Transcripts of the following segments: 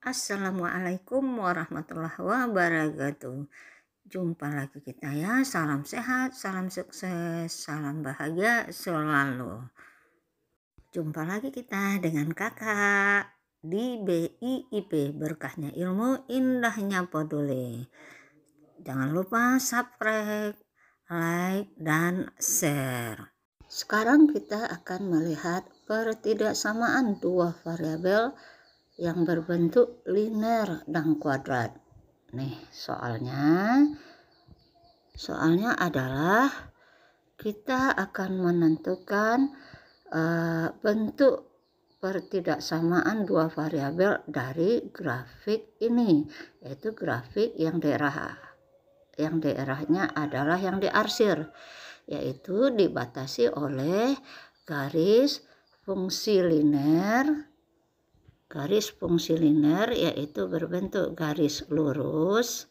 Assalamualaikum warahmatullahi wabarakatuh. Jumpa lagi kita ya. Salam sehat, salam sukses, salam bahagia selalu. Jumpa lagi kita dengan kakak di BIP, berkahnya ilmu, indahnya peduli. Jangan lupa subscribe, like, dan share. Sekarang kita akan melihat pertidaksamaan dua variabel yang berbentuk linear dan kuadrat. Nih soalnya adalah kita akan menentukan bentuk pertidaksamaan dua variabel dari grafik ini, yaitu grafik yang daerahnya adalah yang diarsir, yaitu dibatasi oleh garis fungsi linear yaitu berbentuk garis lurus.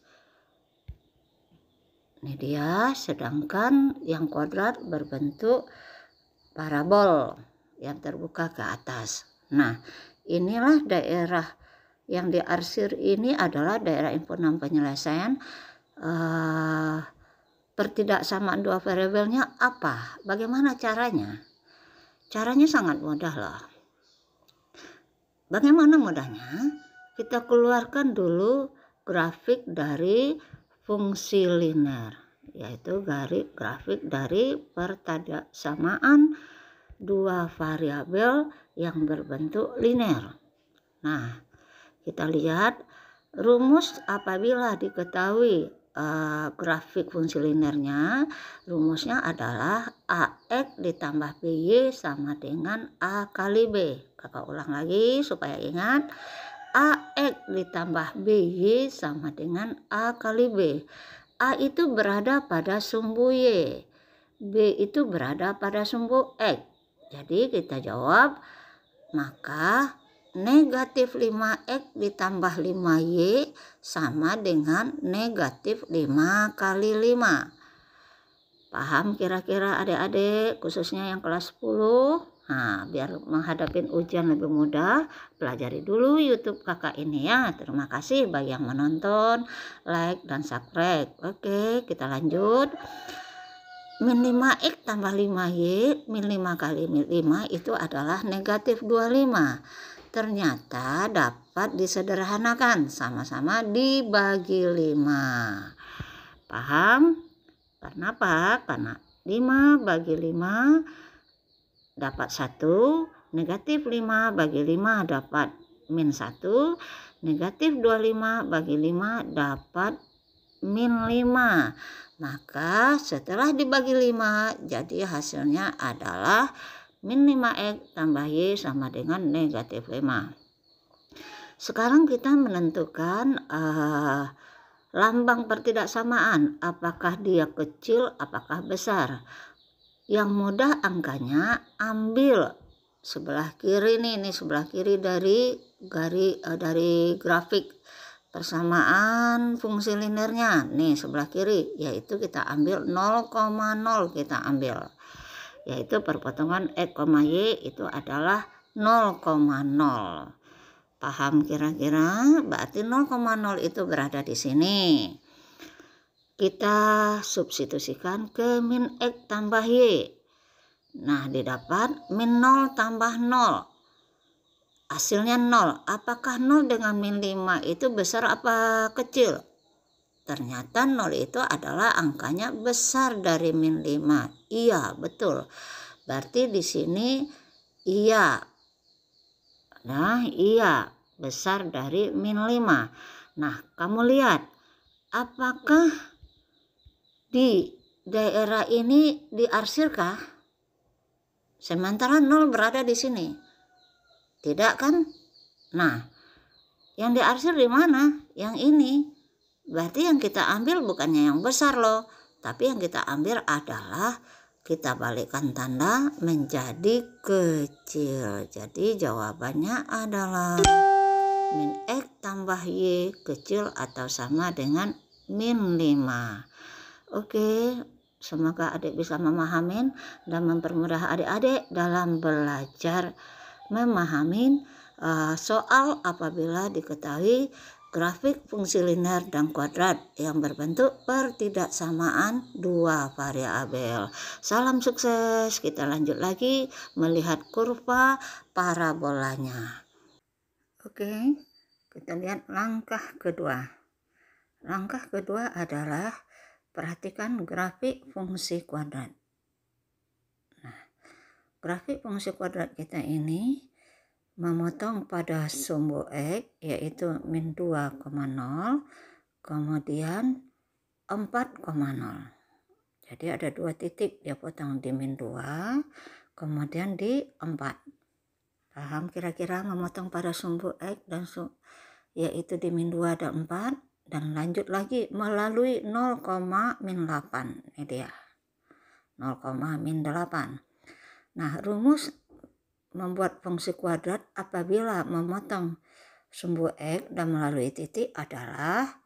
Ini dia, sedangkan yang kuadrat berbentuk parabol yang terbuka ke atas. Nah, inilah daerah yang diarsir, ini adalah daerah input dan penyelesaian. Pertidaksamaan dua variabelnya apa? Bagaimana caranya? Caranya sangat mudah loh. Bagaimana mudahnya? Kita keluarkan dulu grafik dari fungsi linear, yaitu grafik dari pertidaksamaan dua variabel yang berbentuk linear. Nah, kita lihat rumus apabila diketahui grafik fungsi linearnya. Rumusnya adalah AX ditambah BY sama dengan A kali B. Kakak ulang lagi supaya ingat. AX ditambah BY sama dengan A kali B. A itu berada pada sumbu Y, B itu berada pada sumbu X. Jadi kita jawab, maka negatif 5X ditambah 5Y sama dengan negatif 5 kali 5. Paham kira-kira adik-adik, khususnya yang kelas 10? Nah, biar menghadapi ujian lebih mudah, pelajari dulu YouTube kakak ini ya. Terima kasih bagi yang menonton, like, dan subscribe. Oke, kita lanjut. Min 5X tambah 5Y, min 5 kali min 5 itu adalah negatif 25. Ternyata dapat disederhanakan, sama-sama dibagi 5. Paham? Karena apa? Karena 5 bagi 5 dapat 1, negatif 5 bagi 5 dapat min 1, negatif 25 bagi 5 dapat min 5. Maka setelah dibagi 5, jadi hasilnya adalah min 5X tambah Y sama dengan negatif 5. Sekarang kita menentukan lambang pertidaksamaan, apakah dia kecil, apakah besar. Yang mudah angkanya ambil sebelah kiri nih, sebelah kiri dari grafik persamaan fungsi linearnya. Nih sebelah kiri, yaitu kita ambil 0,0 kita ambil. Yaitu perpotongan X, Y itu adalah 0,0. Paham kira-kira? Berarti 0,0 itu berada di sini. Kita substitusikan ke min X tambah Y. Nah, didapat min 0 tambah 0. Hasilnya 0. Apakah 0 dengan min 5 itu besar apa kecil? Ternyata 0 itu adalah angkanya besar dari min 5. Iya, betul. Berarti di sini iya. Nah, iya, besar dari min 5. Nah, kamu lihat, apakah di daerah ini diarsirkah? Sementara 0 berada di sini. Tidak kan? Nah, yang diarsir di mana? Yang ini. Berarti yang kita ambil bukannya yang besar loh, tapi yang kita ambil adalah kita balikkan tanda menjadi kecil. Jadi jawabannya adalah min X tambah Y kecil atau sama dengan min 5. Oke, semoga adik bisa memahami dan mempermudah adik-adik dalam belajar memahami soal apabila diketahui grafik fungsi linear dan kuadrat yang berbentuk pertidaksamaan dua variabel. Salam sukses. Kita lanjut lagi melihat kurva parabolanya. Oke, kita lihat langkah kedua. Langkah kedua adalah perhatikan grafik fungsi kuadrat. Nah, grafik fungsi kuadrat kita ini memotong pada sumbu X yaitu min 2,0 kemudian 4,0. Jadi ada dua titik dia potong di min 2 kemudian di 4. Paham kira-kira memotong pada sumbu X dan yaitu di min 2 dan 4 dan lanjut lagi melalui 0,-8. Ini dia 0,-8. Nah, rumus membuat fungsi kuadrat apabila memotong sumbu X dan melalui titik adalah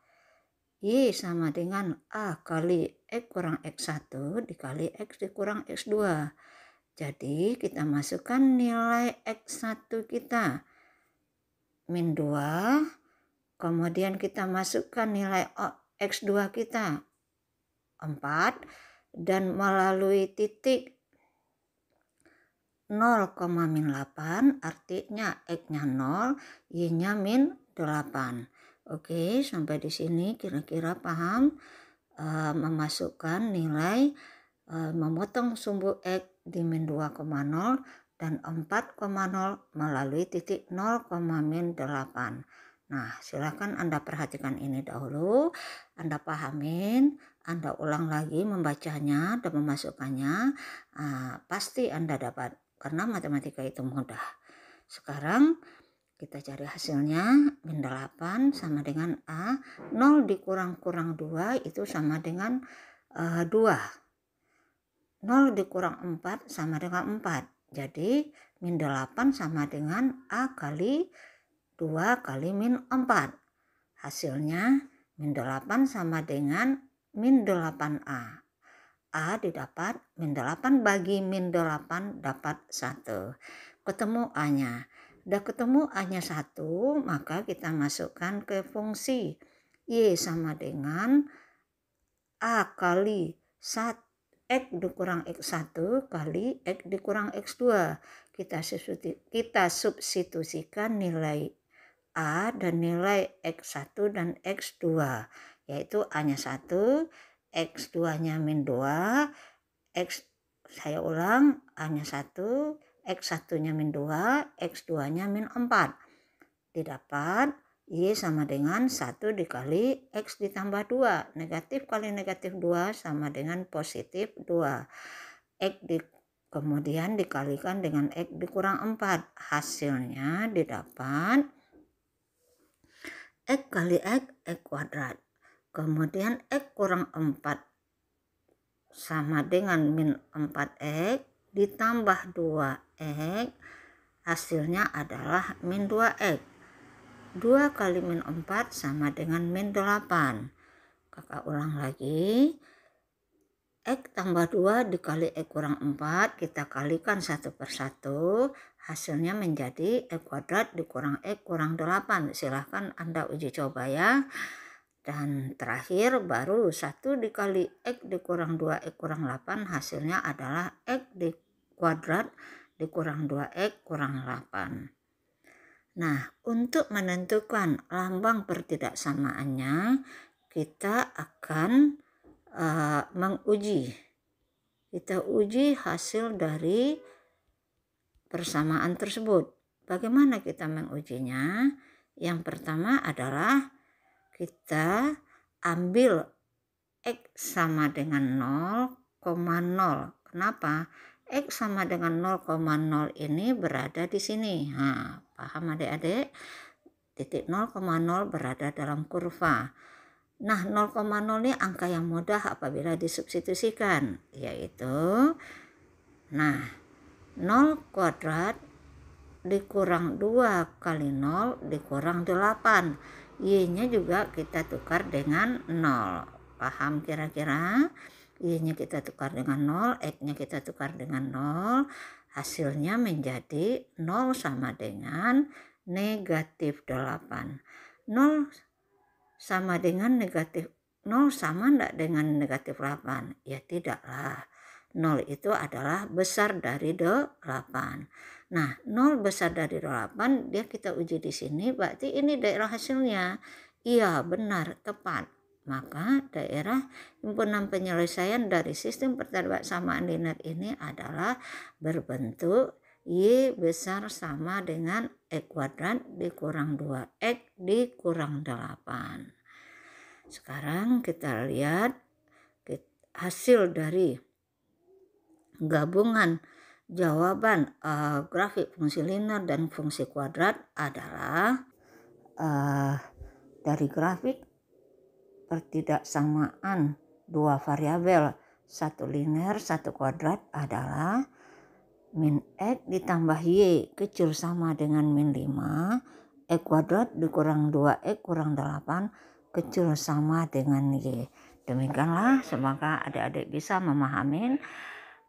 Y sama dengan A kali X kurang X1 dikali X dikurang X2. Jadi kita masukkan nilai X1 kita min 2, kemudian kita masukkan nilai X2 kita 4 dan melalui titik 0,-8 artinya X-nya 0, Y-nya min 8. Oke, sampai di sini kira-kira paham memasukkan nilai memotong sumbu X di min 2,0 dan 4,0 melalui titik 0,-8. Nah, silakan Anda perhatikan ini dahulu, Anda pahamin, Anda ulang lagi membacanya dan memasukkannya, pasti Anda dapat. Karena matematika itu mudah. Sekarang kita cari hasilnya. Min 8 sama dengan A. 0 dikurang-kurang 2 itu sama dengan 2. 0 dikurang 4 sama dengan 4. Jadi min 8 sama dengan A kali 2 kali min 4. Hasilnya min 8 sama dengan min 8A. A didapat min 8 bagi min 8 dapat 1. Ketemu A-nya. Udah ketemu A-nya 1, maka kita masukkan ke fungsi. Y sama dengan A kali X dikurang X1 kali X dikurang X2. Kita substitusikan nilai A dan nilai X1 dan X2. Yaitu A-nya 1, X2-nya min 2, saya ulang, A-nya 1, X1-nya min 2, X2-nya min 4. Didapat Y sama dengan 1 dikali X ditambah 2. Negatif kali negatif 2 sama dengan positif 2. Kemudian dikalikan dengan X dikurang 4. Hasilnya didapat X kali X kuadrat. Kemudian X kurang 4 sama dengan min 4X ditambah 2X, hasilnya adalah min 2X. 2 kali min 4 sama dengan min 8. Kakak ulang lagi. X tambah 2 dikali X kurang 4, kita kalikan satu per satu, hasilnya menjadi X kuadrat dikurang X kurang 8. Silahkan Anda uji coba ya. Dan terakhir baru 1 dikali X dikurang 2X kurang 8, hasilnya adalah X di kuadrat dikurang 2X kurang 8. Nah, untuk menentukan lambang pertidaksamaannya, kita akan menguji. Kita uji hasil dari persamaan tersebut. Bagaimana kita mengujinya? Yang pertama adalah kita ambil X sama dengan 0,0. Kenapa? X sama dengan 0,0 ini berada di sini. Nah, paham adik-adik? Titik 0,0 berada dalam kurva. Nah, 0,0 ini angka yang mudah apabila disubstitusikan, yaitu 0 kuadrat dikurang 2 kali 0 dikurang 8. Y-nya juga kita tukar dengan 0. Paham kira-kira? Y-nya kita tukar dengan 0, X-nya kita tukar dengan 0. Hasilnya menjadi 0 sama dengan negatif 8. 0 sama dengan negatif 0 sama enggak dengan negatif 8? Ya tidaklah. 0 itu adalah besar dari 8. Nah, 0 besar dari 8 dia kita uji di sini, berarti ini daerah hasilnya. Iya, benar, tepat. Maka daerah himpunan penyelesaian dari sistem pertadaan samaan linear ini adalah berbentuk Y besar sama dengan X kuadrat dikurang 2X dikurang 8. Sekarang kita lihat hasil dari gabungan jawaban grafik fungsi linear dan fungsi kuadrat adalah dari grafik pertidaksamaan dua variabel, satu linear, satu kuadrat adalah min X ditambah Y kecil sama dengan min 5, X kuadrat dikurang 2X kurang 8 kecil sama dengan Y. Demikianlah, semoga adik-adik bisa memahami.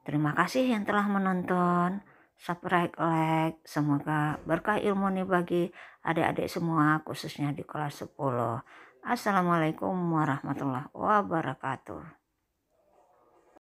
Terima kasih yang telah menonton. Subscribe, like. Semoga berkah ilmu ini bagi adik-adik semua, khususnya di kelas 10. Assalamualaikum warahmatullahi wabarakatuh.